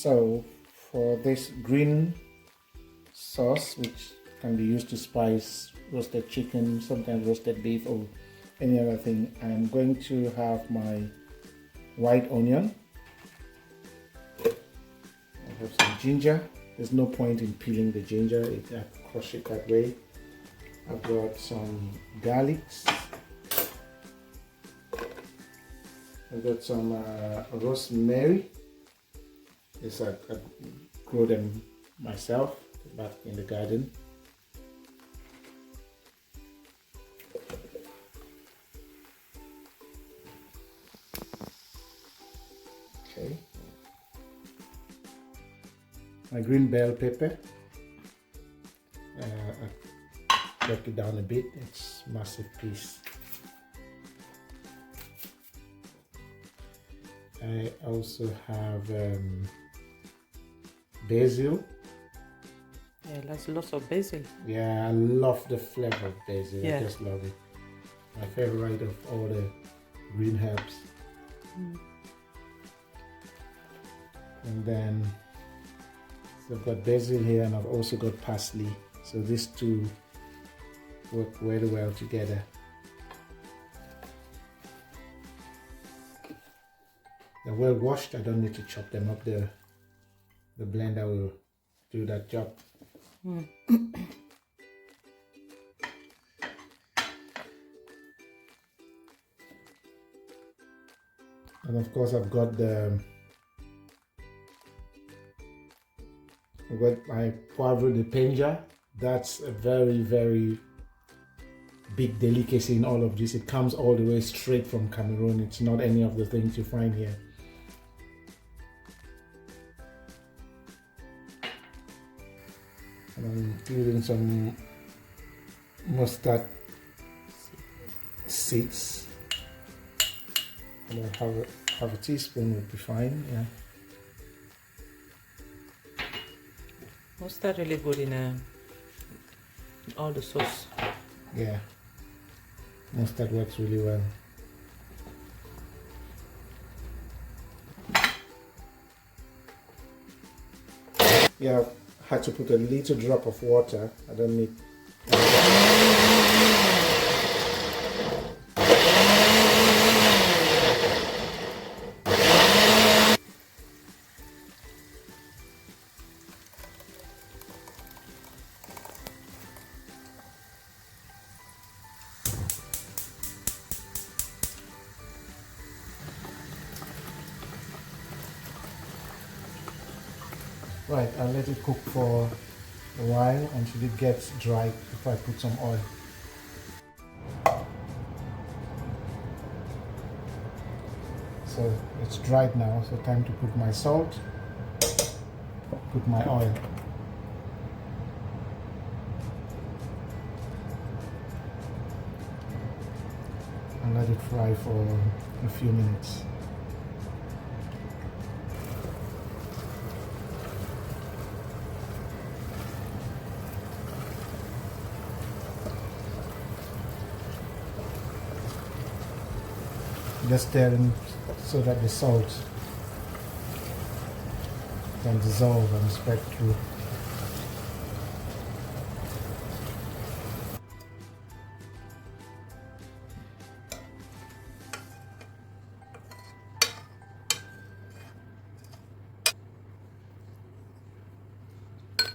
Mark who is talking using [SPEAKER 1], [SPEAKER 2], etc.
[SPEAKER 1] So for this green sauce, which can be used to spice roasted chicken, sometimes roasted beef or any other thing, I'm going to have my white onion. I have some ginger. There's no point in peeling the ginger, I crush it that way. I've got some garlics. I've got some rosemary. This I grew them myself back in the garden. Okay. My green bell pepper. I broke it down a bit. It's a massive piece. I also have basil.
[SPEAKER 2] Yeah, there's lots of basil.
[SPEAKER 1] Yeah, I love the flavor of basil.
[SPEAKER 2] Yeah.
[SPEAKER 1] I just love it. My favorite of all the green herbs. And then so I've got basil here, and I've also got parsley. So these two work very well together. They're well washed. I don't need to chop them up. The blender will do that job. And of course I've got my poivre de penja. That's a very, very big delicacy in all of this. It comes all the way straight from Cameroon. It's not any of the things you find here. And I'm including some mustard seeds. And half a teaspoon would be fine. Yeah.
[SPEAKER 2] Mustard really good in all the sauce.
[SPEAKER 1] Yeah. Mustard works really well. Yeah, I had to put a little drop of water. I don't need. Right, I'll let it cook for a while until it gets dry before I put some oil. So it's dried now, so time to put my salt, put my oil. And let it fry for a few minutes. Just stirring so that the salt can dissolve and spread through.